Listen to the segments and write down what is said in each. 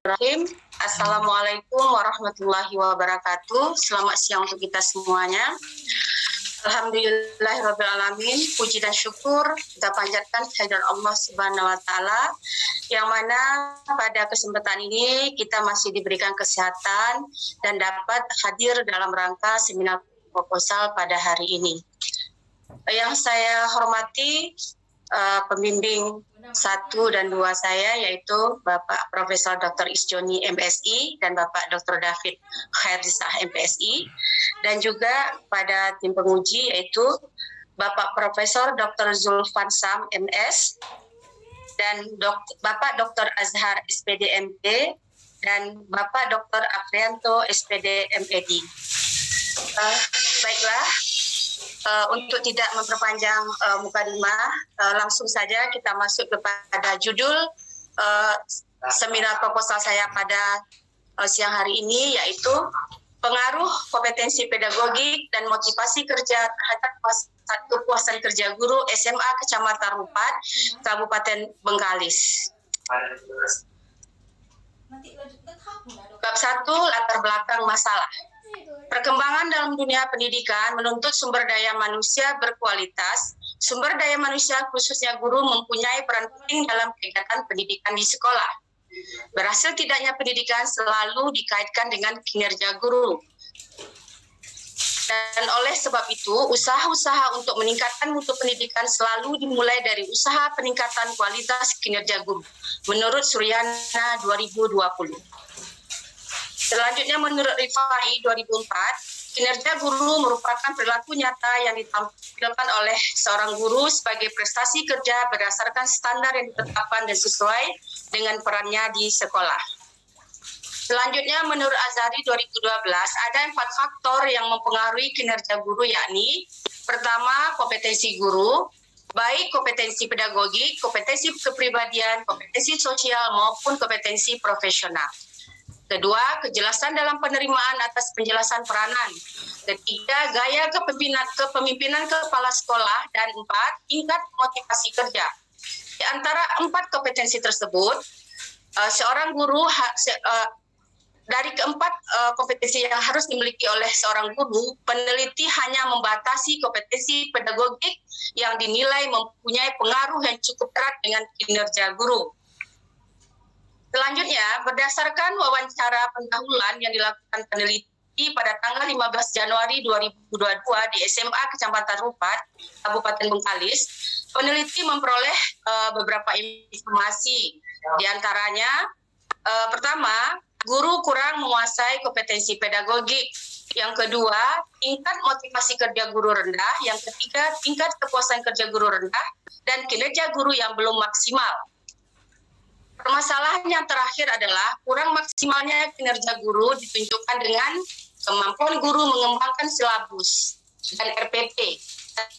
Bismillahirrahmanirrahim. Assalamualaikum warahmatullahi wabarakatuh. Selamat siang untuk kita semuanya. Alhamdulillahirrahmanirrahim. Puji dan syukur kita panjatkan kehadirat Allah Subhanahu wa Ta'ala, yang mana pada kesempatan ini kita masih diberikan kesehatan dan dapat hadir dalam rangka seminar proposal pada hari ini. Yang saya hormati pembimbing 1 dan 2 saya, yaitu Bapak Profesor Dr. Isjoni MSI dan Bapak Dr. David Khairisah MPSI, dan juga pada tim penguji yaitu Bapak Profesor Dr. Zulfan Sam MS dan Bapak Dr. Azhar SPD MP dan Bapak Dr. Afrianto SPD MED. Baiklah. Untuk tidak memperpanjang mukadimah, langsung saja kita masuk kepada judul seminar proposal saya pada siang hari ini, yaitu pengaruh kompetensi pedagogik dan motivasi kerja terhadap kepuasan kerja guru SMA Kecamatan Rupat, Kabupaten Bengkalis. Bab 1, latar belakang masalah. Perkembangan dalam dunia pendidikan menuntut sumber daya manusia berkualitas. Sumber daya manusia khususnya guru mempunyai peran penting dalam kegiatan pendidikan di sekolah. Berhasil tidaknya pendidikan selalu dikaitkan dengan kinerja guru. Dan oleh sebab itu, usaha-usaha untuk meningkatkan mutu pendidikan selalu dimulai dari usaha peningkatan kualitas kinerja guru, menurut Suryana 2020. Selanjutnya, menurut Rifai 2004, kinerja guru merupakan perilaku nyata yang ditampilkan oleh seorang guru sebagai prestasi kerja berdasarkan standar yang ditetapkan dan sesuai dengan perannya di sekolah. Selanjutnya, menurut Azhari 2012, ada 4 faktor yang mempengaruhi kinerja guru, yakni pertama, kompetensi guru, baik kompetensi pedagogik, kompetensi kepribadian, kompetensi sosial, maupun kompetensi profesional. Kedua, kejelasan dalam penerimaan atas penjelasan peranan. Ketiga, gaya kepemimpinan kepala sekolah. Dan 4, tingkat motivasi kerja. Di antara 4 kompetensi tersebut, seorang guru dari keempat kompetensi yang harus dimiliki oleh seorang guru, peneliti hanya membatasi kompetensi pedagogik yang dinilai mempunyai pengaruh yang cukup erat dengan kinerja guru. Selanjutnya, berdasarkan wawancara pendahuluan yang dilakukan peneliti pada tanggal 15 Januari 2022 di SMA Kecamatan Rupat, Kabupaten Bengkalis, peneliti memperoleh beberapa informasi. Di antaranya, pertama, guru kurang menguasai kompetensi pedagogik. Yang kedua, tingkat motivasi kerja guru rendah. Yang ketiga, tingkat kepuasan kerja guru rendah. Dan kinerja guru yang belum maksimal. Permasalahan yang terakhir adalah kurang maksimalnya kinerja guru ditunjukkan dengan kemampuan guru mengembangkan silabus dan RPP,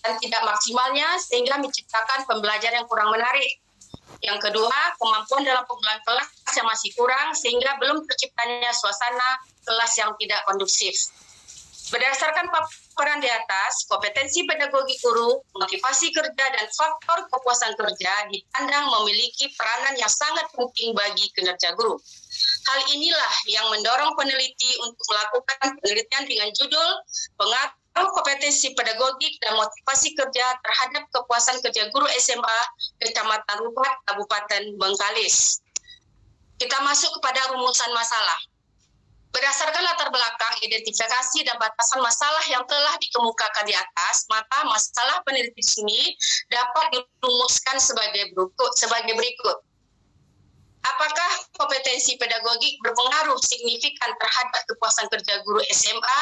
dan tidak maksimalnya sehingga menciptakan pembelajaran yang kurang menarik. Yang kedua, kemampuan dalam pengumpulan kelas yang masih kurang sehingga belum terciptanya suasana kelas yang tidak kondusif. Berdasarkan paparan di atas, kompetensi pedagogi guru, motivasi kerja, dan faktor kepuasan kerja dipandang memiliki peranan yang sangat penting bagi kinerja guru. Hal inilah yang mendorong peneliti untuk melakukan penelitian dengan judul pengaruh kompetensi pedagogik dan motivasi kerja terhadap kepuasan kerja guru SMA Kecamatan Rupat, Kabupaten Bengkalis. Kita masuk kepada rumusan masalah. Berdasarkan latar belakang, identifikasi, dan batasan masalah yang telah dikemukakan di atas, maka masalah peneliti di sini dapat dirumuskan sebagai berikut. Apakah kompetensi pedagogik berpengaruh signifikan terhadap kepuasan kerja guru SMA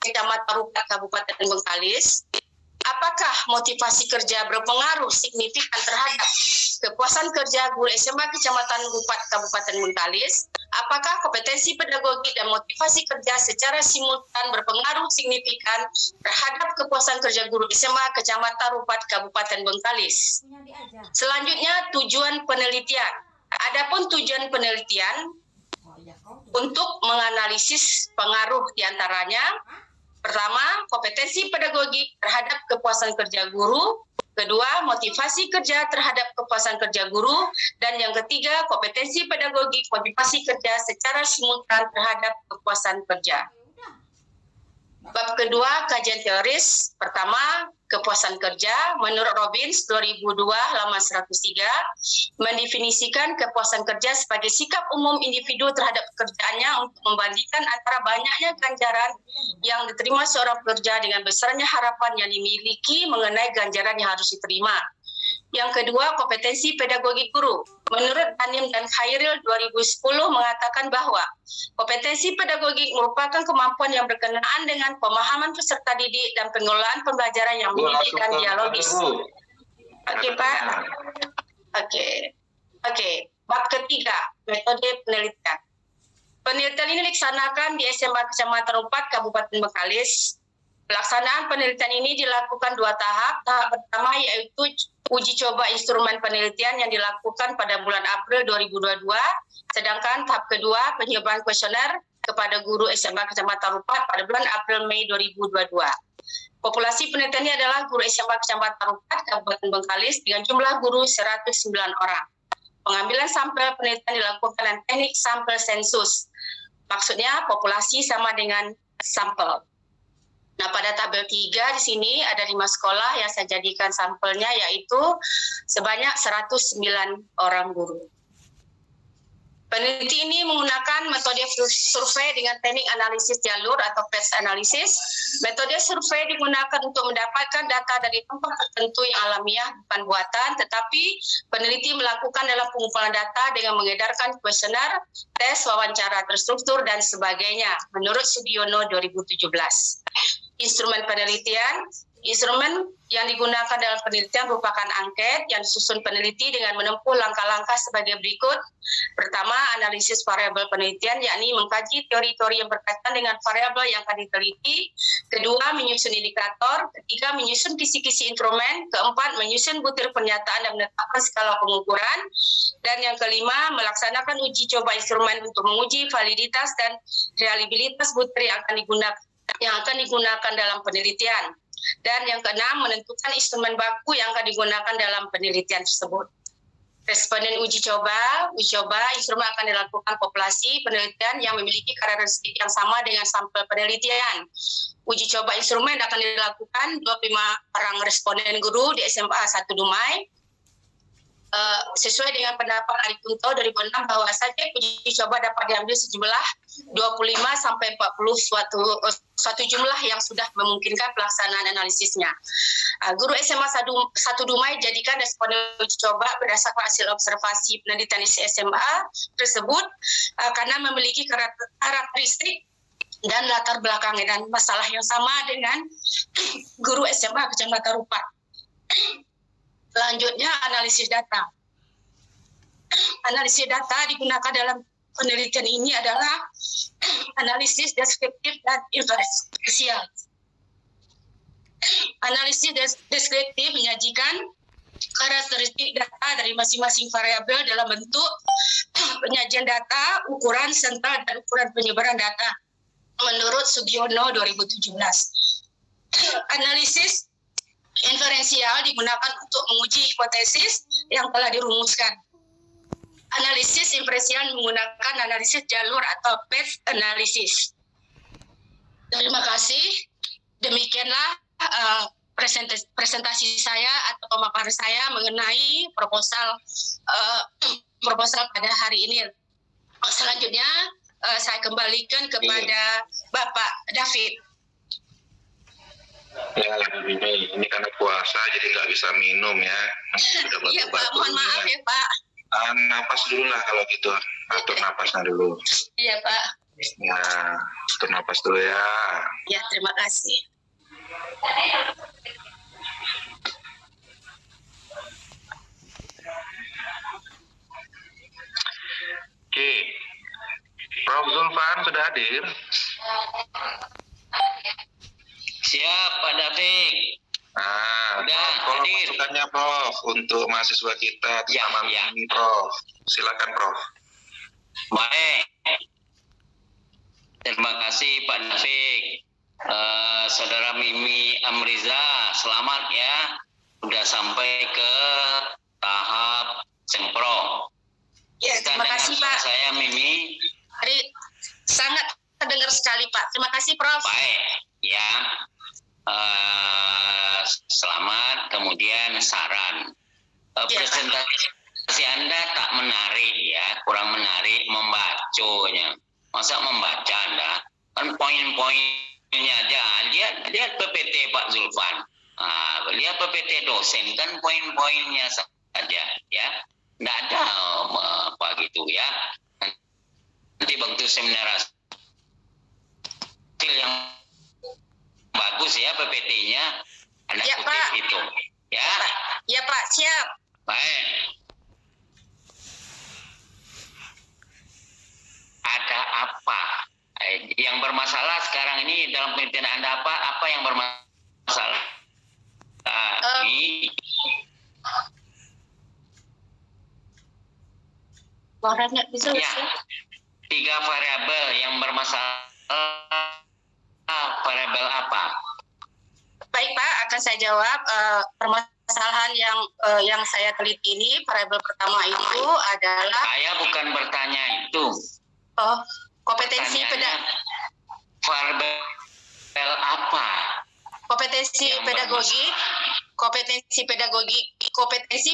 Kecamatan Rupat, Kabupaten Bengkalis? Apakah motivasi kerja berpengaruh signifikan terhadap kepuasan kerja guru SMA Kecamatan Rupat, Kabupaten Bengkalis? Apakah kompetensi pedagogik dan motivasi kerja secara simultan berpengaruh signifikan terhadap kepuasan kerja guru SMA Kecamatan Rupat, Kabupaten Bengkalis? Selanjutnya, tujuan penelitian. Adapun tujuan penelitian untuk menganalisis pengaruh diantaranya, pertama, kompetensi pedagogik terhadap kepuasan kerja guru. kedua, motivasi kerja terhadap kepuasan kerja guru, dan yang ketiga, kompetensi pedagogik motivasi kerja secara simultan terhadap kepuasan kerja. Bab kedua, kajian teoris. Pertama, kepuasan kerja. Menurut Robbins 2002 halaman 103 mendefinisikan kepuasan kerja sebagai sikap umum individu terhadap pekerjaannya untuk membandingkan antara banyaknya ganjaran yang diterima seorang pekerja dengan besarnya harapan yang dimiliki mengenai ganjaran yang harus diterima. Yang kedua, kompetensi pedagogik guru. Menurut Tanim dan Khairil 2010 mengatakan bahwa kompetensi pedagogik merupakan kemampuan yang berkenaan dengan pemahaman peserta didik dan pengelolaan pembelajaran yang mendidik dan dialogis. Oke, Pak. Oke. Bab ketiga, metode penelitian. Penelitian ini dilaksanakan di SMA Kecamatan 4 Kabupaten Bengkalis. Pelaksanaan penelitian ini dilakukan 2 tahap. Tahap pertama yaitu uji coba instrumen penelitian yang dilakukan pada bulan April 2022. Sedangkan tahap kedua penyerahan kuesioner kepada guru SMA Kecamatan 4 pada bulan April-Mei 2022. Populasi penelitian ini adalah guru SMA Kecamatan 4 Kabupaten Bengkalis dengan jumlah guru 109 orang. Pengambilan sampel penelitian dilakukan dengan teknik sampel sensus. Maksudnya populasi sama dengan sampel. Nah, pada tabel 3 di sini ada 5 sekolah yang saya jadikan sampelnya, yaitu sebanyak 109 orang guru. Peneliti ini menggunakan metode survei dengan teknik analisis jalur atau phase analysis. Metode survei digunakan untuk mendapatkan data dari tempat tertentu yang alamiah, bukan buatan, tetapi peneliti melakukan dalam pengumpulan data dengan mengedarkan kuesioner, tes, wawancara terstruktur, dan sebagainya, menurut Sudiono 2017. Instrumen penelitian. Instrumen yang digunakan dalam penelitian merupakan angket yang disusun peneliti dengan menempuh langkah-langkah sebagai berikut. Pertama, analisis variabel penelitian, yakni mengkaji teori-teori yang berkaitan dengan variabel yang akan diteliti. Kedua, menyusun indikator. Ketiga, menyusun kisi-kisi instrumen. Keempat, menyusun butir pernyataan dan menetapkan skala pengukuran. Dan yang kelima, melaksanakan uji coba instrumen untuk menguji validitas dan reliabilitas butir yang akan digunakan dalam penelitian. Dan yang keenam, menentukan instrumen baku yang akan digunakan dalam penelitian tersebut. Responden uji coba instrumen akan dilakukan populasi penelitian yang memiliki karakteristik yang sama dengan sampel penelitian. Uji coba instrumen akan dilakukan 25 orang responden guru di SMA 1 Dumai. Sesuai dengan pendapat Ari Kunto 2006 bahwa saja uji coba dapat diambil sejumlah 25 sampai 40 suatu jumlah yang sudah memungkinkan pelaksanaan analisisnya. Guru SMA 1 Dumai jadikan responden uji coba berdasarkan hasil observasi penelitian di SMA tersebut karena memiliki karakteristik dan latar belakang dan masalah yang sama dengan guru SMA Kecamatan Rupa. Selanjutnya, analisis data. Analisis data digunakan dalam penelitian ini adalah analisis deskriptif dan inferensial. Analisis deskriptif menyajikan karakteristik data dari masing-masing variabel dalam bentuk penyajian data, ukuran, sentral, dan ukuran penyebaran data menurut Sugiono 2017. Analisis inferensial digunakan untuk menguji hipotesis yang telah dirumuskan. Analisis inferensial menggunakan analisis jalur atau path analysis. Terima kasih. Demikianlah presentasi saya atau pemaparan saya mengenai proposal pada hari ini. Selanjutnya saya kembalikan kepada Bapak David. Ya, ini karena puasa jadi nggak bisa minum ya. Sudah Iya Pak, mohon maaf ya Pak. Napas dulu lah kalau gitu, atur napasnya dulu. Iya Pak. Ya, atur napas dulu ya. Ya, terima kasih. Oke, Prof. Zulfan sudah hadir. Siap, Pak David. Nah, Prof, kalau hadir. masukannya Prof untuk mahasiswa kita sama Mimi, Prof. Silakan Prof. Baik. Terima kasih Pak David. Saudara Mimi Amriza, selamat ya. sudah sampai ke tahap sempro. Ya, terima kasih Pak. Saya Mimi. Sangat terdengar sekali Pak. Terima kasih Prof. Baik, ya. Selamat. Kemudian saran. Presentasi Anda tak menarik ya, kurang menarik membacanya. Masa membaca Anda? Kan poin-poinnya aja. Lihat PPT Pak Zulfan. Lihat PPT dosen kan poin-poinnya saja ya. Nggak ada apa gitu ya. Nanti waktu seminar hasil yang bagus ya PPT-nya Anda ya, kutip Pak. itu ya. Ya Pak, siap. Baik. Ada apa yang bermasalah sekarang ini dalam penelitian Anda? Apa yang bermasalah? Suaranya bisa ya, 3 variabel yang bermasalah. Variabel apa? Baik Pak, akan saya jawab. Permasalahan yang saya teliti ini, variabel pertama itu adalah. Saya bukan bertanya itu. Kompetensi variabel apa? Kompetensi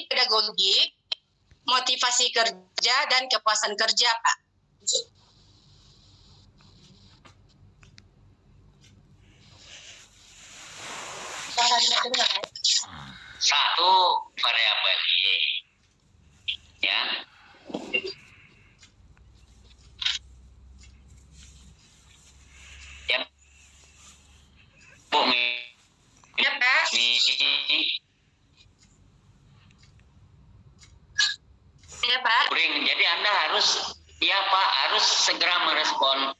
pedagogik, motivasi kerja dan kepuasan kerja, Pak. Satu variabel ya. Ya, Bu Ya, Pak. Ya, Pak. Jadi Anda harus, ya Pak, harus segera merespon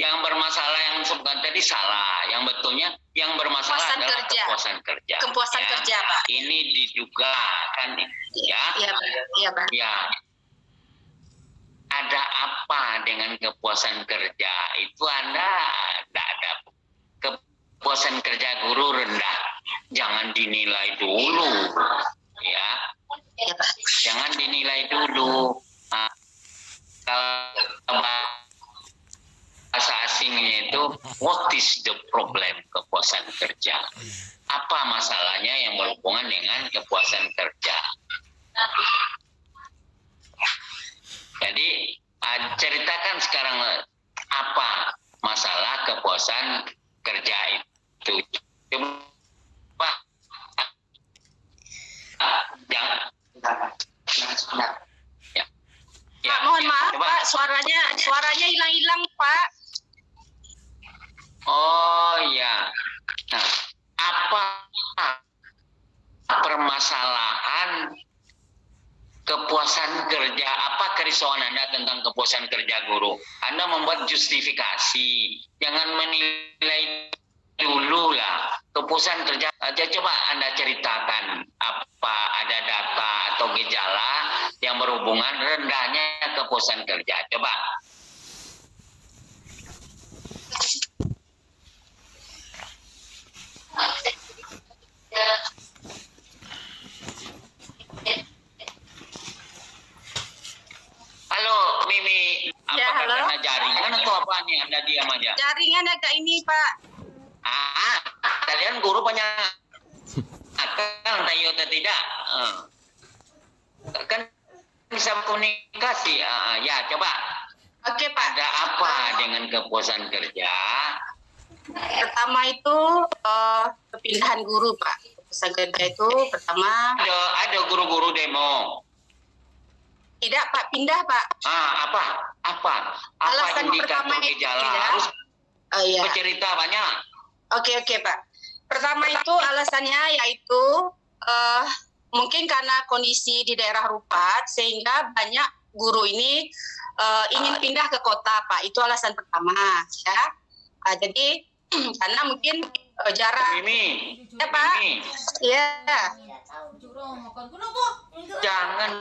yang bermasalah. Yang sebutkan tadi salah, yang betulnya yang bermasalah adalah kepuasan kerja. Kepuasan kerja, Pak. Ini diduga kan ya. Iya, Pak. Iya, Pak. Ya. Ada apa dengan kepuasan kerja? Itu Anda tidak ada. Kepuasan kerja guru rendah, jangan dinilai dulu, ya. Ya, Pak. Jangan dinilai dulu. Kalau bahasa asingnya itu, what is the problem kepuasan kerja? Apa masalahnya yang berhubungan dengan kepuasan kerja? Jadi ceritakan sekarang apa masalah kepuasan kerja itu. Coba jangan. Ya. Pak, mohon maaf Pak, suaranya hilang-hilang Pak. Oh ya. Nah, apa permasalahan kepuasan kerja? Apa kerisauan Anda tentang kepuasan kerja guru? Anda membuat justifikasi, jangan menilai dulu lah. Kepuasan kerja aja, coba Anda ceritakan apa ada data atau gejala yang berhubungan rendahnya kepuasan kerja. Coba. Halo Mimi, apakah karena jaringan atau apa nih Anda diam aja? Jaringan agak ini Pak. Kalian guru banyak akal, tayo atau tidak? Kan bisa komunikasi. Ya, coba. Oke Pak. Ada apa dengan kepuasan kerja? Pertama itu perpindahan guru Pak. Kepuasan kerja itu pertama. Ada guru-guru demo. Tidak Pak, pindah Pak. Apa Alasan indikator pertama gejala? pindah. Harus Iya. bercerita banyak. Oke Pak. Pertama itu alasannya yaitu mungkin karena kondisi di daerah Rupat sehingga banyak guru ini ingin pindah ke kota Pak. Itu alasan pertama ya. Jadi karena mungkin jarak. Mimi. Ya Pak. Iya. Jangan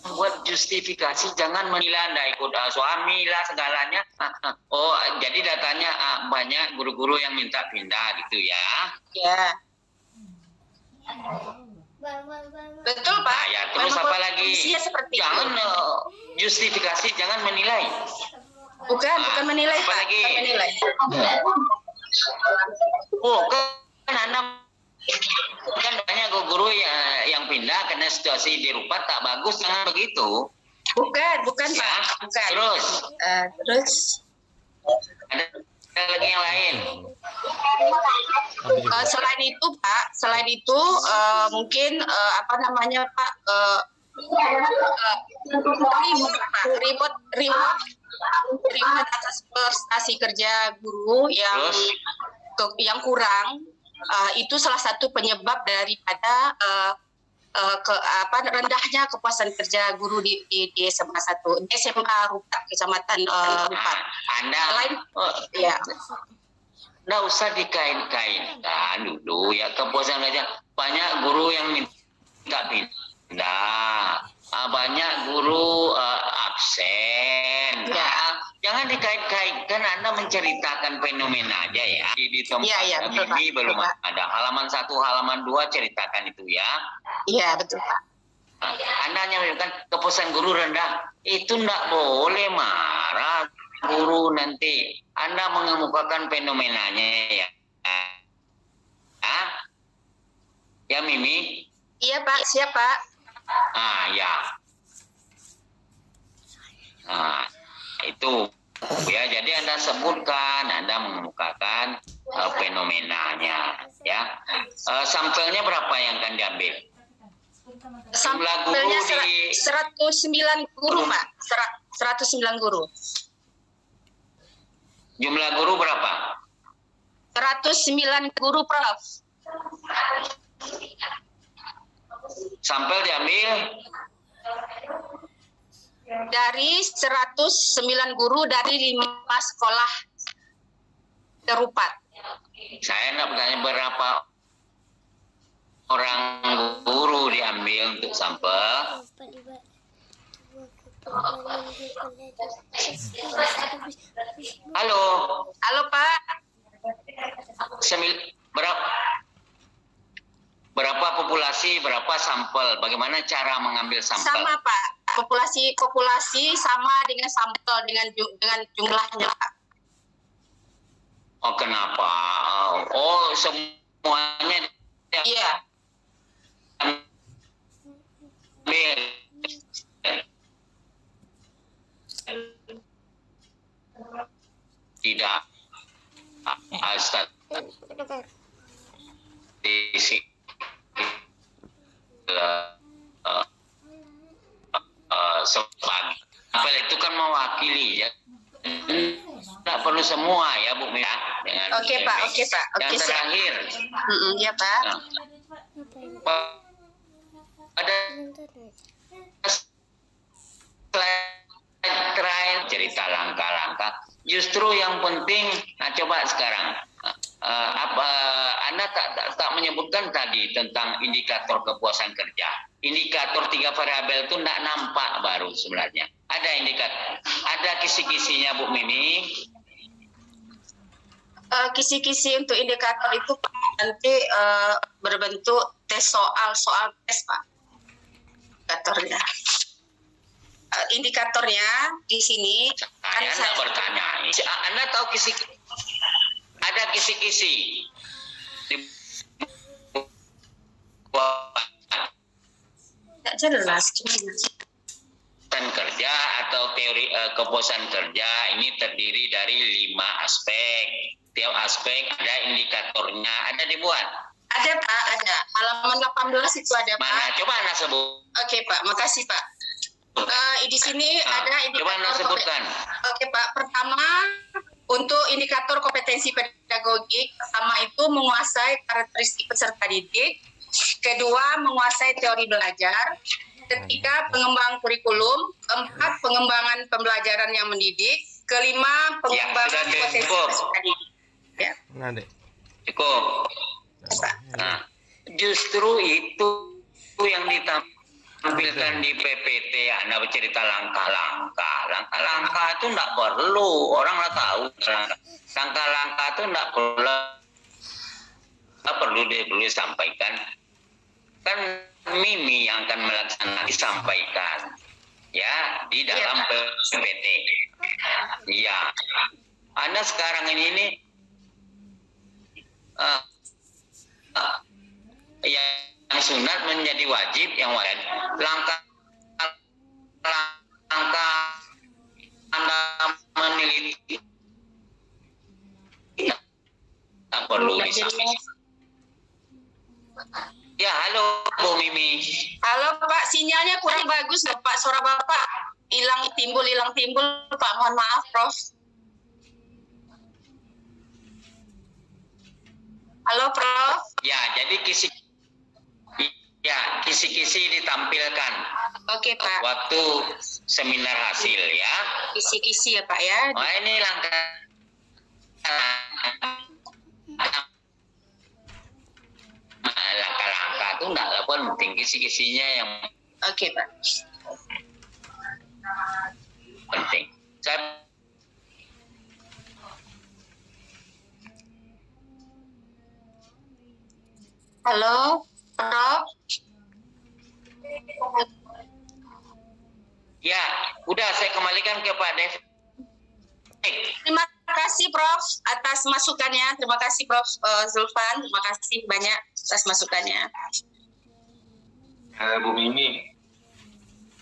membuat justifikasi, jangan menilai Anda ikut suami lah segalanya. Oh, jadi datanya banyak guru-guru yang minta pindah gitu ya. Ya. Betul Pak. Nah, ya, terus apa lagi? Jangan justifikasi, jangan menilai. Bukan menilai apa Pak. Lagi? Bukan menilai. Oh, kan Anda kan banyak guru yang pindah karena situasi di Rupat tak bagus, jangan begitu. Bukan Ya. Pak. Bukan. Terus ada lagi yang lain. Selain itu mungkin apa namanya Pak, reward atas prestasi kerja guru yang kurang, itu salah satu penyebab daripada rendahnya kepuasan kerja guru di SMA 1, SMA Rupat, Kecamatan Rupat. Ya. Nggak usah dikain-kainkan dulu ya kepuasan kerja. Banyak guru yang minta pindah, banyak guru absen. Ya. Jangan dikait-kaitkan, Anda menceritakan fenomena aja ya. Di tempat ini belum ada. Halaman 1, halaman 2 ceritakan itu ya. Iya, betul Pak. Anda hanya menyebutkan kepuasan guru rendah. Itu enggak boleh marah guru nanti. Anda mengemukakan fenomenanya ya. Ya Mimi? Iya Pak, siap Pak. Ya. Itu ya, jadi Anda sebutkan, Anda mengemukakan fenomenanya ya. Sampelnya berapa yang akan diambil? Sampelnya 109 guru Pak. 109 guru. Jumlah guru berapa? 109 guru Prof. Sampel diambil dari 109 guru dari 5 sekolah Rupat. Saya nak bertanya berapa orang guru diambil untuk sampel? Halo Pak. Berapa populasi, berapa sampel? Bagaimana cara mengambil sampel? Sama Pak. Populasi sama dengan sampel dengan jumlahnya Pak. Oh, kenapa? Oh, semuanya. Iya. Tidak. Sampel itu kan mewakili ya. Tidak perlu semua ya Bu Mia. Oke Pak. Yang terakhir. Iya Pak. Ada terakhir cerita langkah-langkah. Justru yang penting, coba sekarang Anda tak menyebutkan tadi tentang indikator kepuasan kerja. Indikator 3 variabel itu tidak nampak baru sebenarnya. Ada indikator, ada kisi-kisinya Bu Mimi. Kisi-kisi untuk indikator itu nanti berbentuk soal tes Pak. Indikatornya di sini. Saya bertanya, Anda tahu ada kisi-kisi di tidak jelas. Kerja atau teori kepuasan kerja ini terdiri dari 5 aspek. Tiap aspek ada indikatornya, ada dibuat. Ada Pak, ada. Halaman 18 itu ada Pak. Mana? Coba Anda sebut. Oke Pak, makasih Pak. Di sini ada indikator. Coba Anda sebutkan. Oke Pak, pertama untuk indikator kompetensi pedagogik, pertama itu menguasai karakteristik peserta didik, kedua menguasai teori belajar, ketiga pengembangan kurikulum, keempat pengembangan pembelajaran yang mendidik, kelima pengembangan potensi peserta didik. Ya. Cukup. Nah, justru itu yang ditampilkan di PPT, Anda bercerita langkah-langkah. Langkah-langkah itu enggak perlu, orang lah tahu. Langkah-langkah itu enggak perlu disampaikan. Kan Mimi yang akan melaksanakan disampaikan. Ya, di dalam PPT. Iya. Anda sekarang ini yang sunat menjadi wajib, yang wajib. Langkah Anda meneliti tak perlu disampaikan. Ya, halo Bu Mimi. Halo Pak, sinyalnya kurang bagus Pak, suara Bapak hilang timbul Pak, mohon maaf Prof. Halo Prof. Ya, jadi kisi-kisi ditampilkan. Oke Pak. Waktu seminar hasil ya. Kisi-kisi ya Pak ya. Oh, ini langkah itu enggak lah, penting kisi-kisinya yang Oke Pak. penting. Halo Prof. Ya, udah saya kembalikan ke Pak Dev. Terima kasih Prof atas masukannya. Terima kasih Prof Zulfan. Terima kasih banyak atas masukannya. Bu Mimi.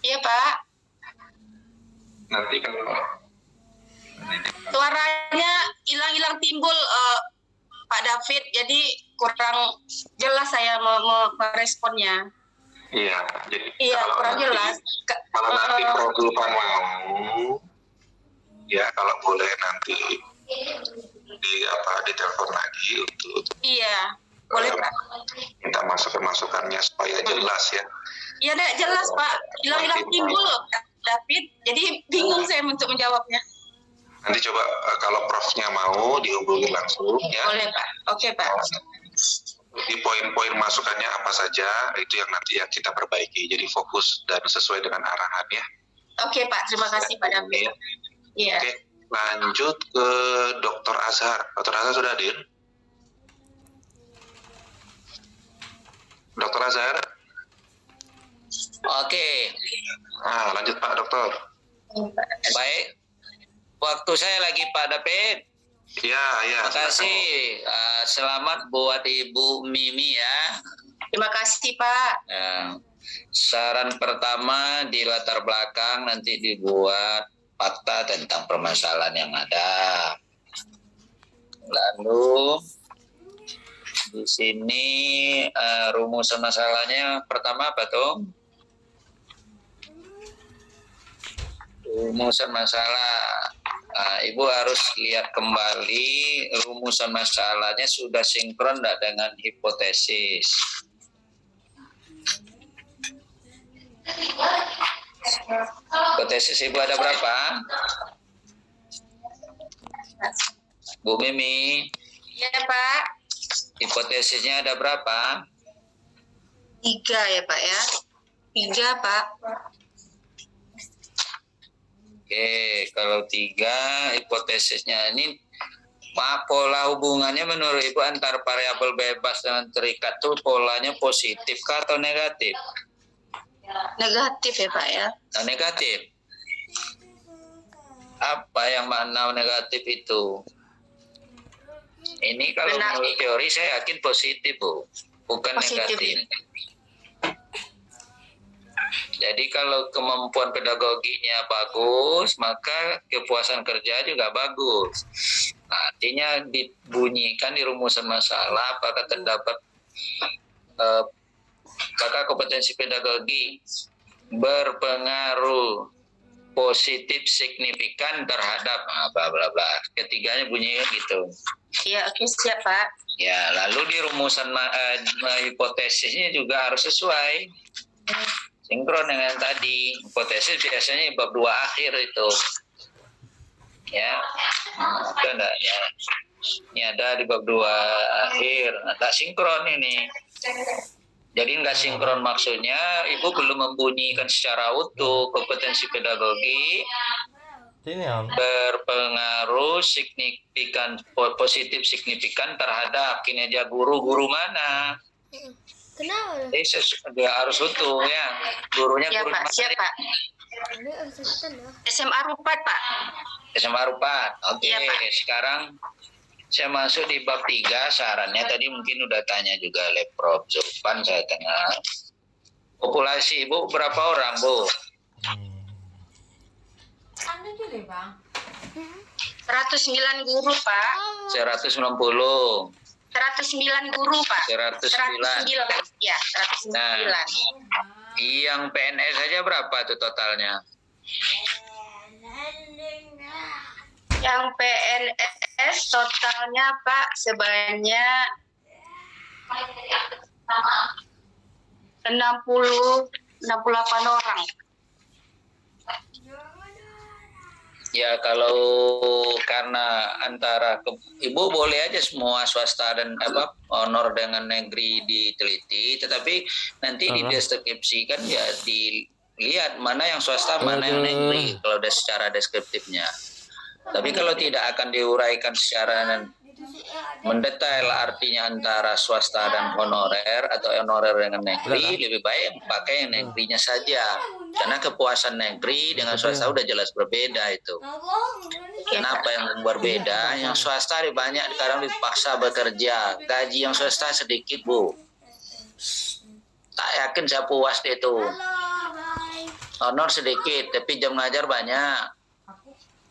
Iya Pak. Nanti kalau Suaranya hilang timbul Pak David. Jadi kurang jelas saya meresponnya. iya, jadi Iya kurang jelas. Kalau nanti Prof Zulfan mau, ya kalau boleh nanti ditelepon lagi untuk Iya boleh Pak. minta masukannya supaya jelas ya. Iya enggak jelas Pak. Hilang timbul David. Jadi bingung saya untuk menjawabnya. Nanti coba kalau Profnya mau dihubungi langsung ya. Boleh Pak. Oke Pak. Di poin-poin masukannya apa saja itu yang nanti yang kita perbaiki. Jadi fokus dan sesuai dengan arahan ya. Oke Pak. Terima kasih Pak David. Iya. Oke, lanjut ke Dr. Azhar. Dr. Azhar sudah hadir? Dr. Azhar? Oke. Nah, lanjut Pak Dokter. Baik. Waktu saya lagi Pak David. Ya. Terima kasih. Selamat buat Ibu Mimi ya. Terima kasih Pak. Saran pertama di latar belakang nanti dibuat fakta tentang permasalahan yang ada. Lalu di sini rumusan masalahnya pertama apa tuh? Rumusan masalah. Ibu harus lihat kembali rumusan masalahnya sudah sinkron enggak dengan hipotesis. Hipotesis Ibu ada berapa? Bu Mimi. Iya Pak. Hipotesisnya ada berapa? 3 ya Pak ya. 3 Pak. Oke, kalau 3 hipotesisnya ini pola hubungannya menurut Ibu antar variabel bebas dengan terikat itu polanya positif kah atau negatif? Negatif ya Pak ya. Nah, negatif. Apa yang makna negatif itu? Ini kalau menurut teori saya yakin positif, Bu. Bukan positif. Negatif. Jadi kalau kemampuan pedagoginya bagus, maka kepuasan kerja juga bagus. Artinya dibunyikan di rumusan masalah apakah terdapat apakah kompetensi pedagogi berpengaruh positif signifikan terhadap bla bla bla. Ketiganya bunyinya gitu. Iya, oke siap Pak. Ya, lalu di rumusan hipotesisnya juga harus sesuai. Sinkron dengan tadi. Hipotesis biasanya bab 2 akhir itu. Ya. Itu enggak ya. Ini ada di bab 2 akhir. Enggak sinkron ini. Jadi nggak sinkron maksudnya, Ibu belum membunyikan secara utuh kompetensi pedagogi berpengaruh signifikan, positif signifikan terhadap kinerja guru mana. Kenapa? Dia harus utuh ya, gurunya Ya guru Pak, siap Pak. SMA Rupat Pak. SMA Rupat. Oke, Iya, Pak. sekarang saya masuk di bab 3 sarannya tadi mungkin udah tanya juga oleh Prof. Zulfan saya dengar. Populasi Ibu berapa orang, Bu? 109 guru Pak. 190. 109 guru Pak. 109. Ya, 109. Nah, yang PNS saja berapa tuh totalnya? Yang PNS totalnya Pak sebanyak 68 orang. Ya kalau karena antara Ibu boleh aja semua swasta dan honor dengan negeri diteliti, tetapi nanti di deskripsi kan ya dilihat mana yang swasta mana yang negeri kalau udah secara deskriptifnya. Tapi kalau tidak akan diuraikan secara mendetail artinya antara swasta dan honorer atau honorer dengan negeri, lebih baik pakai yang negerinya saja. Karena kepuasan negeri dengan swasta udah jelas berbeda itu. Kenapa yang berbeda? Yang swasta banyak sekarang dipaksa bekerja, gaji yang swasta sedikit, Bu. Tak yakin saya puas itu. Honor sedikit, tapi jam ngajar banyak.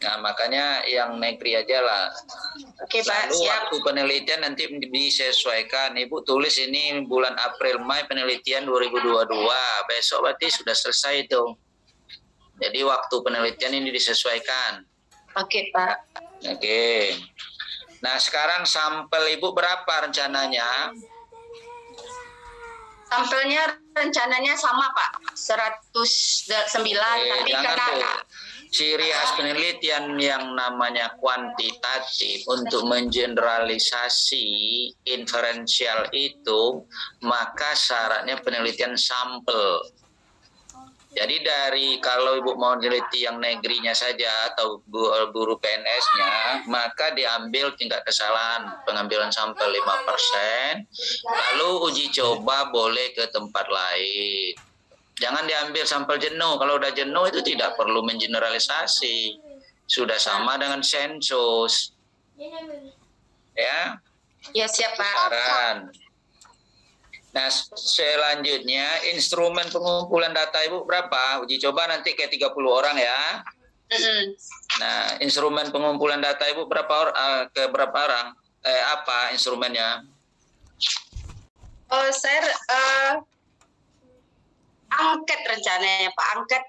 Nah, makanya yang negeri aja lah. Oke, Pak, Lalu siap. waktu penelitian nanti disesuaikan. Ibu tulis ini bulan April Mei penelitian 2022. Besok berarti sudah selesai itu. Jadi waktu penelitian ini disesuaikan. Oke, Pak. Oke. Nah, sekarang sampel Ibu berapa rencananya? Sampelnya rencananya sama Pak, 109. Tapi Jangan karena tuh. Ciri khas penelitian yang namanya kuantitatif untuk mengeneralisasi inferensial itu, maka syaratnya penelitian sampel. Jadi dari kalau Ibu mau meneliti yang negerinya saja atau guru PNS-nya, maka diambil tingkat kesalahan pengambilan sampel 5%, lalu uji coba boleh ke tempat lain. Jangan diambil sampel jenuh. Kalau udah jenuh itu tidak perlu mengeneralisasi. Sudah sama dengan sensus. Ya. ya siap Pak. Saran. Nah, selanjutnya instrumen pengumpulan data Ibu berapa? Uji coba nanti ke 30 orang ya. Nah, instrumen pengumpulan data Ibu ke berapa orang? Apa instrumennya? Oh, saya angket rencananya Pak, angket.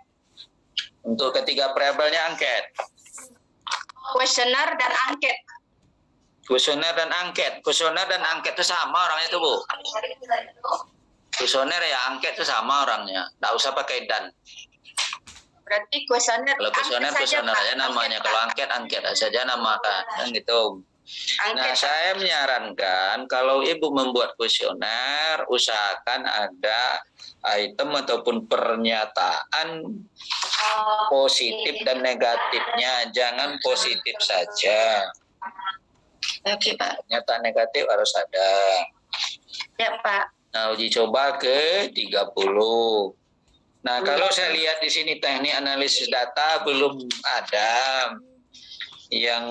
Untuk ketiga variabelnya angket. Kuesioner dan angket. Kuesioner dan angket. Kuesioner dan angket itu sama orangnya itu, Bu. Kuesioner ya angket itu sama orangnya. Nggak usah pakai dan. Berarti kuesioner. Kalau kuesioner aja namanya. Kalau angket saja namakan. Kan gitu. Nah, saya menyarankan kalau Ibu membuat kuesioner, usahakan ada item ataupun pernyataan positif dan negatifnya. Jangan positif saja. Oke Pak. Pernyataan negatif harus ada. Ya Pak. Nah, uji coba ke 30. Nah, kalau saya lihat di sini teknik analisis data belum ada yang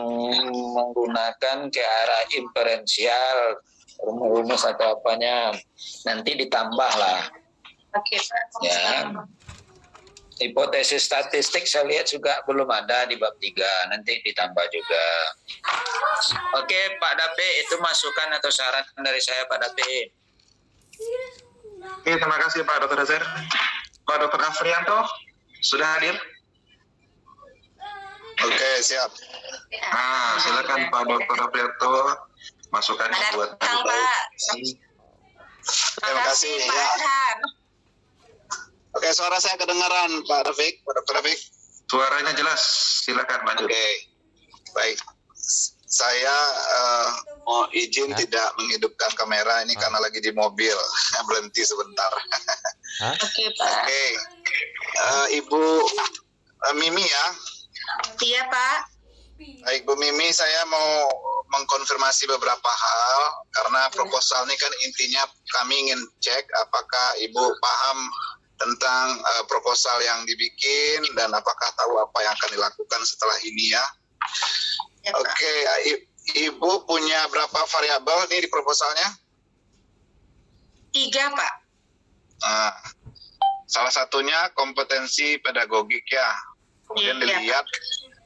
menggunakan ke arah inferensial, rumus atau apanya, nanti ditambah lah. Oke Pak. Ya. Hipotesis statistik saya lihat juga belum ada di bab 3, nanti ditambah juga. Oke, Pak Dape, itu masukan atau saran dari saya, Pak Dape. Oke, terima kasih Pak Dr. Azhar. Pak Dr. Afrianto, sudah hadir? Oke, siap. Nah, silakan Pak Dr. Afrianto, masukannya buat Pak. Terima kasih. Pak Ya. Azhar. Oke, suara saya kedengaran, Pak Rafiq, Pak Dr. Rafiq. Suaranya jelas, silakan lanjut. Oke, baik. Saya mau izin tidak menghidupkan kamera ini karena lagi di mobil. Berhenti sebentar. Oke, Pak. Oke. Ibu Mimi ya. Iya, Pak. Baik, Bu Mimi, saya mau mengkonfirmasi beberapa hal karena proposal ini kan intinya kami ingin cek apakah Ibu paham tentang proposal yang dibikin dan apakah tahu apa yang akan dilakukan setelah ini ya. Oke, Ibu punya berapa variabel nih di proposalnya? 3, Pak. Nah, salah satunya kompetensi pedagogik ya. Kemudian dilihat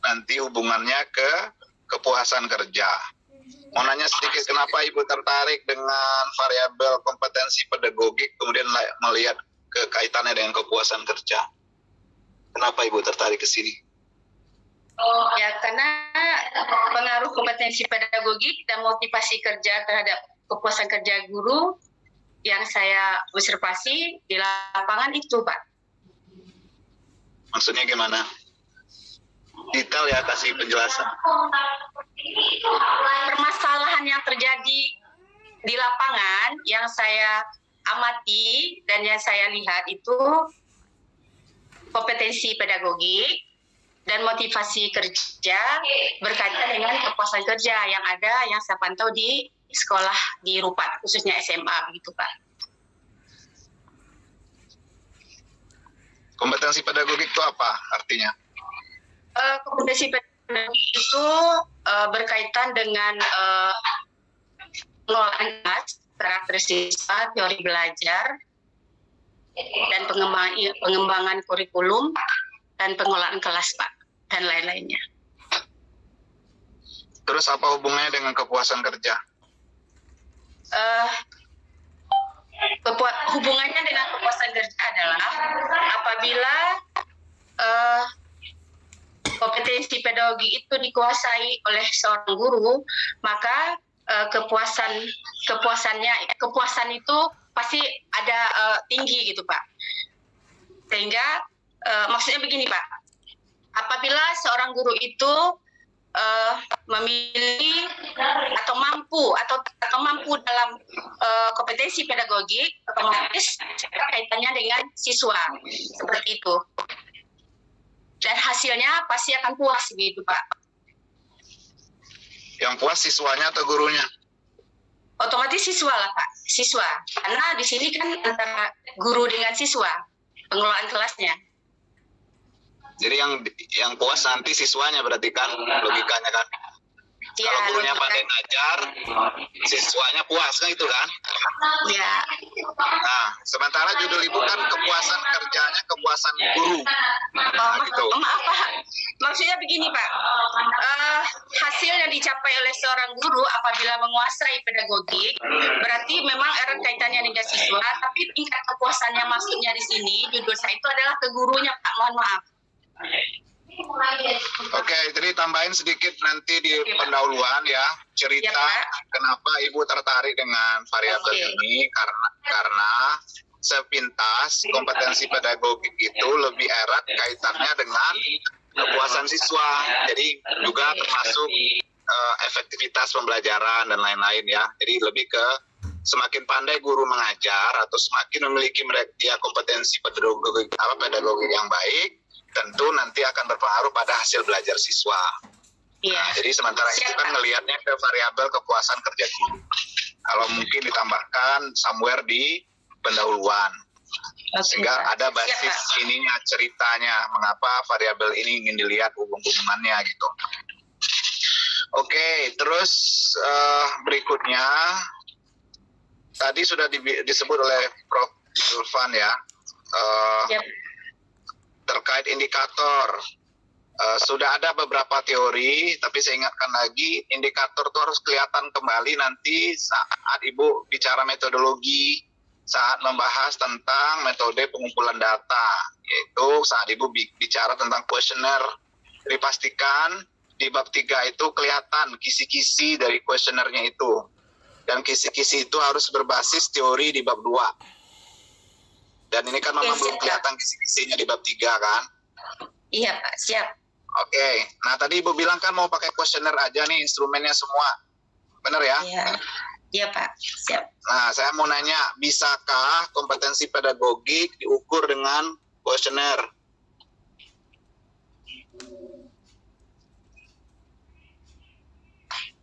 nanti hubungannya ke kepuasan kerja. Mau nanya sedikit, kenapa Ibu tertarik dengan variabel kompetensi pedagogik, kemudian melihat kaitannya dengan kepuasan kerja? Kenapa Ibu tertarik ke sini? Ya, karena pengaruh kompetensi pedagogik dan motivasi kerja terhadap kepuasan kerja guru yang saya observasi di lapangan itu, Pak. Maksudnya gimana? Detail ya, kasih penjelasan. Permasalahan yang terjadi di lapangan yang saya amati dan yang saya lihat itu kompetensi pedagogik dan motivasi kerja berkaitan dengan kepuasan kerja yang ada yang saya pantau di sekolah di Rupat, khususnya SMA begitu, Pak. Kompetensi pedagogik itu apa artinya? Kompetensi pedagogik itu berkaitan dengan pengelolaan kelas, karakter siswa, teori belajar, dan pengembangan kurikulum dan pengelolaan kelas, Pak, dan lain-lainnya. Terus apa hubungannya dengan kepuasan kerja? Hubungannya dengan kepuasan kerja adalah apabila kompetensi pedagogi itu dikuasai oleh seorang guru, maka kepuasan itu pasti ada tinggi gitu, Pak. Sehingga maksudnya begini, Pak, apabila seorang guru itu memilih atau mampu dalam kompetensi pedagogik, otomatis kaitannya dengan siswa seperti itu, dan hasilnya pasti akan puas gitu, Pak. Yang puas siswanya atau gurunya? Otomatis siswa lah, Pak, siswa, karena di sini kan antara guru dengan siswa pengelolaan kelasnya. Jadi yang puas nanti siswanya berarti kan logikanya kan. Ya, kalau gurunya pandai ngajar, siswanya puas kan itu kan? Ya. Nah, sementara judul Ibu kan kepuasan kerjanya, kepuasan guru. Gitu. Maaf, Pak. Maksudnya begini, Pak. Hasil yang dicapai oleh seorang guru apabila menguasai pedagogik, berarti memang erat kaitannya dengan siswa, tapi tingkat kepuasannya maksudnya di sini, judul saya itu adalah ke gurunya, Pak. Mohon maaf. Oke, jadi tambahin sedikit nanti di pendahuluan ya, cerita kenapa Ibu tertarik dengan variabel ini, karena sepintas kompetensi pedagogik itu lebih erat kaitannya dengan kepuasan siswa, jadi juga termasuk efektivitas pembelajaran dan lain-lain ya. Jadi lebih ke semakin pandai guru mengajar atau semakin memiliki dia kompetensi pedagogik yang baik, tentu nanti akan berpengaruh pada hasil belajar siswa. Iya. Nah, jadi sementara itu kan ngelihatnya ke variabel kepuasan kerja guru. Kalau mungkin ditambahkan somewhere di pendahuluan, sehingga ada basis ininya, ceritanya mengapa variabel ini ingin dilihat hubungannya gitu. Oke, terus berikutnya tadi sudah disebut oleh Prof. Zulfan ya. Terkait indikator, sudah ada beberapa teori, tapi saya ingatkan lagi, indikator itu harus kelihatan kembali nanti saat Ibu bicara metodologi, saat membahas tentang metode pengumpulan data, yaitu saat Ibu bicara tentang kuesioner. Jadi pastikan di bab 3 itu kelihatan kisi-kisi dari kuesionernya itu, dan kisi-kisi itu harus berbasis teori di bab 2. Dan ini kan memang belum kelihatan kisi-kisinya di bab 3 kan? Iya, Pak, siap. Oke. Nah, tadi Ibu bilang kan mau pakai kuesioner aja nih instrumennya semua. Benar ya? Iya. Iya, Pak. Siap. Nah, saya mau nanya, bisakah kompetensi pedagogik diukur dengan kuesioner?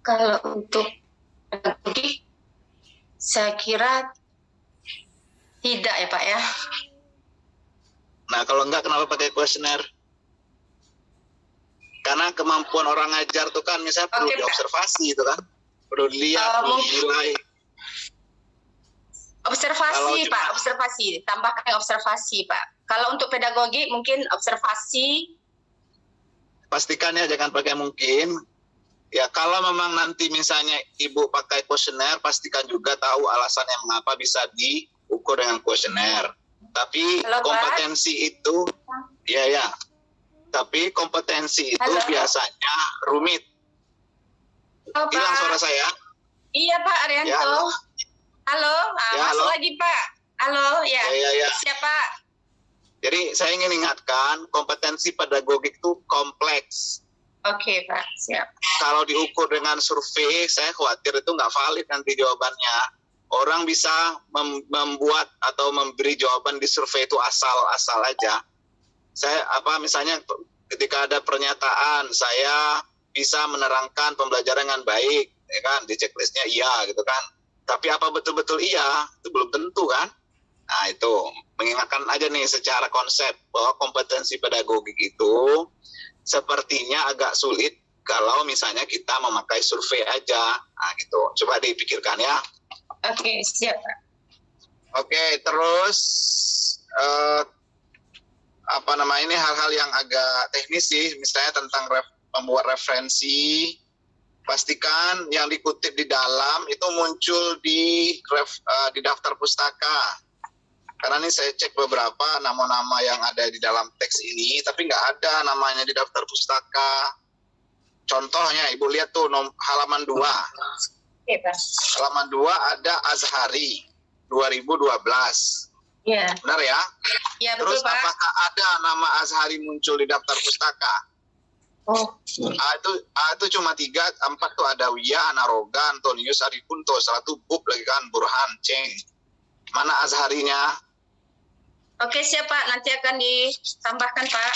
Kalau untuk pedagogik, saya kira tidak ya, Pak ya. Nah, kalau enggak, kenapa pakai kuesioner? Karena kemampuan orang ngajar tuh kan misalnya perlu diobservasi itu kan, perlu dilihat, perlu dinilai. Observasi, Pak, observasi. Tambahkan observasi, Pak. Kalau untuk pedagogi mungkin observasi. Pastikan ya, jangan pakai mungkin. Ya, kalau memang nanti misalnya Ibu pakai kuesioner, pastikan juga tahu alasannya mengapa bisa diukur dengan kuesioner. Tapi kompetensi itu, ya. Tapi kompetensi itu biasanya rumit. Hilang suara saya? Iya, Pak Arianto. Ya, halo, masuk lagi, Pak. Halo, ya. Siapa? Jadi saya ingin ingatkan, kompetensi pedagogik itu kompleks. Oke, Pak. Siap. Kalau diukur dengan survei, saya khawatir itu nggak valid nanti jawabannya. Orang bisa membuat atau memberi jawaban di survei itu asal-asal aja. Saya misalnya ketika ada pernyataan saya bisa menerangkan pembelajaran dengan baik, ya kan, di checklistnya iya gitu kan. Tapi apa betul-betul iya itu belum tentu kan. Nah, itu mengingatkan aja nih secara konsep bahwa kompetensi pedagogik itu sepertinya agak sulit kalau misalnya kita memakai survei aja. Nah, gitu. Coba dipikirkan ya. Oke, siap. Oke, terus ini hal-hal yang agak teknis sih, misalnya tentang membuat referensi. Pastikan yang dikutip di dalam itu muncul di daftar pustaka. Karena ini saya cek beberapa nama-nama yang ada di dalam teks ini, tapi nggak ada namanya di daftar pustaka. Contohnya, Ibu lihat tuh halaman 2. Halaman 2 ada Azhari 2012. Iya. Benar ya? Iya, terus betul, Pak. Apakah ada nama Azhari muncul di daftar pustaka? Itu cuma 3, 4 tuh ada Wia, Anaroga, Antonius, Arikunto, 1 Bub lagi kan, Burhan, Ceng. Mana Azharinya? Oke, siap, Pak. Nanti akan ditambahkan, Pak.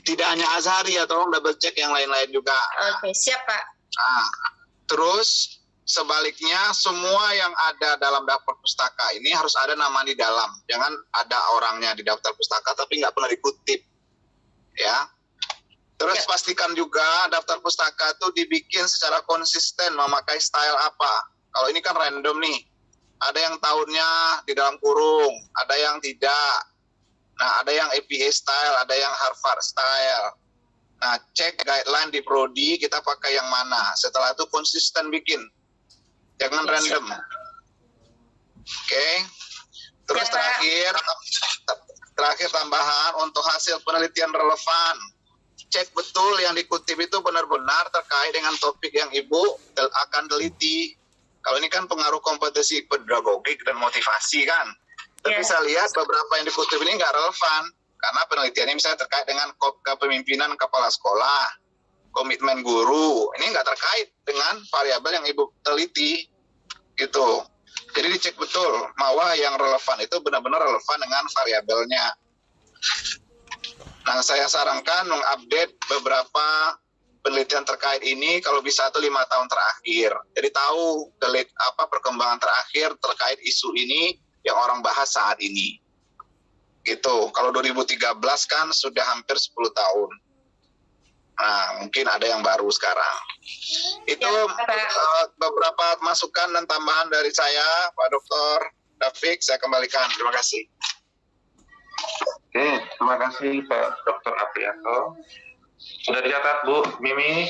Tidak hanya Azhari ya, tolong double check yang lain-lain juga. Oke, siap, Pak. Terus sebaliknya semua yang ada dalam daftar pustaka ini harus ada nama di dalam. Jangan ada orangnya di daftar pustaka tapi nggak pernah dikutip. Ya. Terus pastikan juga daftar pustaka itu dibikin secara konsisten memakai style apa. Kalau ini kan random nih. Ada yang tahunnya di dalam kurung, ada yang tidak. Nah, ada yang APA style, ada yang Harvard style. Nah, cek guideline di Prodi, kita pakai yang mana. Setelah itu konsisten bikin. Jangan random. Oke. Terus terakhir tambahan untuk hasil penelitian relevan. Cek betul yang dikutip itu benar-benar terkait dengan topik yang Ibu akan teliti. Kalau ini kan pengaruh kompetensi pedagogik dan motivasi kan. Tapi saya lihat beberapa yang dikutip ini nggak relevan. Karena penelitiannya misalnya terkait dengan kepemimpinan kepala sekolah, komitmen guru. Ini nggak terkait dengan variabel yang Ibu teliti. Gitu. Jadi dicek betul bahwa yang relevan itu benar-benar relevan dengan variabelnya. Nah, saya sarankan mengupdate beberapa penelitian terkait ini kalau bisa itu 5 tahun terakhir. Jadi tahu perkembangan terakhir terkait isu ini yang orang bahas saat ini. Gitu. Kalau 2013 kan sudah hampir 10 tahun. Nah, mungkin ada yang baru sekarang. Itu beberapa masukan dan tambahan dari saya, Pak Dr. David. Saya kembalikan. Terima kasih. Oke, terima kasih Pak Dr. Aprianto. Sudah dicatat Bu Mimi?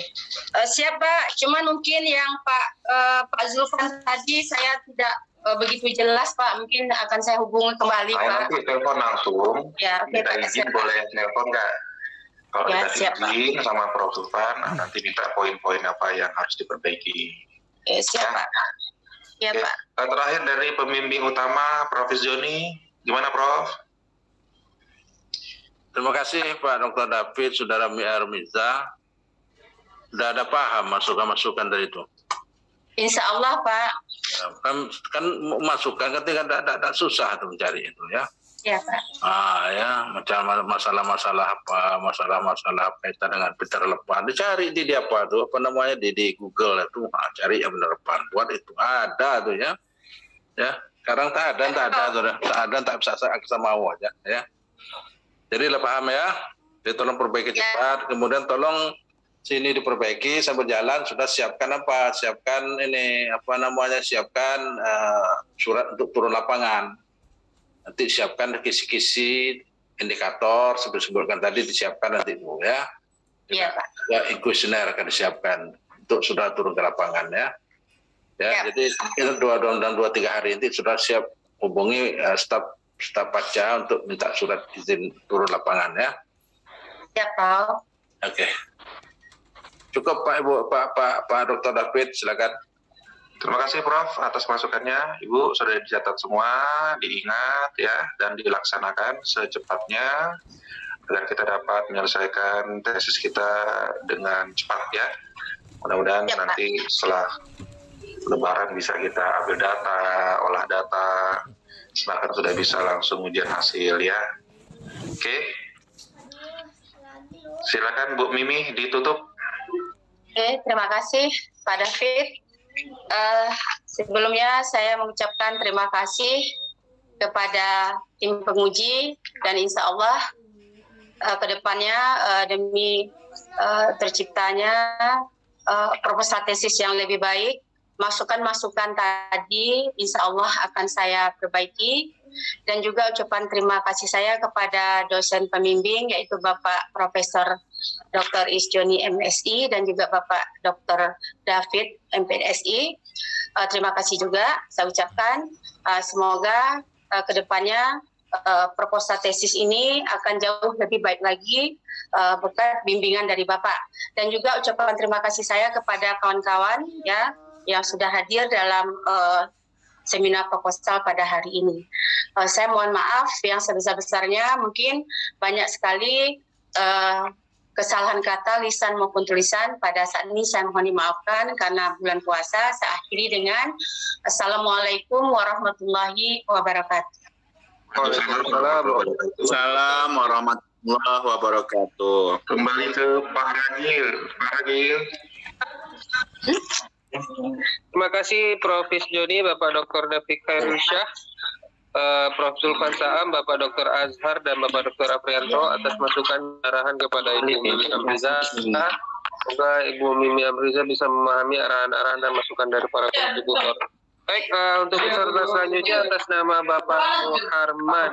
Siap, Pak. Cuman mungkin yang Pak Zulfan tadi saya tidak begitu jelas, Pak. Mungkin akan saya hubungi kembali, Pak. Nanti telepon langsung. Ya, minta izin boleh telepon nggak? Kalau siap, izin sama Prof. Zulfan, nanti minta poin-poin apa yang harus diperbaiki. Siap, Pak. Ya, Pak. Terakhir dari pembimbing utama, Prof. Joni. Gimana, Prof? Terima kasih Pak Dr. David, Saudara Armiza. Sudah ada paham masukan-masukan dari itu? Insya Allah Pak. Ya, kan masukan ketika tidak susah tuh mencari itu ya. Ya Pak. Ya, macam masalah-masalah apa, masalah-masalah kaitan dengan penerlepan, dicari di apa tuh, apa namanya di Google itu, cari yang penerlepan, buat itu ada tuh ya. Ya, sekarang tak ada, tak bisa aksa mau aja ya. Jadi lah paham ya. Jadi tolong perbaiki cepat, kemudian tolong sini diperbaiki sambil jalan sudah siapkan apa? Siapkan ini apa namanya? Siapkan surat untuk turun lapangan. Nanti siapkan kisi-kisi indikator sebutkan tadi disiapkan nanti Bu ya. Iya Pak. Ya, kuesioner akan disiapkan untuk sudah turun ke lapangan ya. Ya, jadi itu 2-3 hari nanti sudah siap hubungi staf Pasca untuk minta surat izin turun lapangan ya. Ya Pak. Oke. Cukup Pak Ibu, Pak Dr. David, silakan. Terima kasih Prof atas masukannya. Ibu sudah dicatat semua, diingat ya, dan dilaksanakan secepatnya agar kita dapat menyelesaikan tesis kita dengan cepat ya. Mudah-mudahan nanti setelah Lebaran bisa kita ambil data, olah data, bahkan sudah bisa langsung ujian hasil ya. Oke. Silakan Bu Mimi ditutup. Oke, terima kasih Pak David. Sebelumnya saya mengucapkan terima kasih kepada tim penguji dan insya Allah ke depannya demi terciptanya proposal tesis yang lebih baik, masukan-masukan tadi insya Allah akan saya perbaiki. Dan juga ucapan terima kasih saya kepada dosen pembimbing yaitu Bapak Profesor Dr. Isjoni MSI dan juga Bapak Dr. David MPDSI. Terima kasih juga saya ucapkan. Semoga kedepannya proposal tesis ini akan jauh lebih baik lagi berkat bimbingan dari Bapak. Dan juga ucapan terima kasih saya kepada kawan-kawan ya yang sudah hadir dalam seminar proposal pada hari ini. Saya mohon maaf yang sebesar-besarnya, mungkin banyak sekali kesalahan kata, lisan maupun tulisan pada saat ini saya mohon dimaafkan karena bulan puasa. Saya akhiri dengan Assalamualaikum warahmatullahi wabarakatuh. Waalaikumsalam warahmatullahi wabarakatuh. Kembali ke Pak Ragil. Pak Ragil. Terima kasih Prof. Isjoni, Bapak Dr. David Khairulsyah, Prof. Zulfan Saam, Bapak Dr. Azhar, dan Bapak Dr. Aprianto atas masukan arahan kepada Ibu Mimi Amriza. Semoga Ibu Mimi Amriza bisa memahami arahan-arahan dan masukan dari para kontributor. Baik, untuk peserta selanjutnya atas nama Bapak Muharman.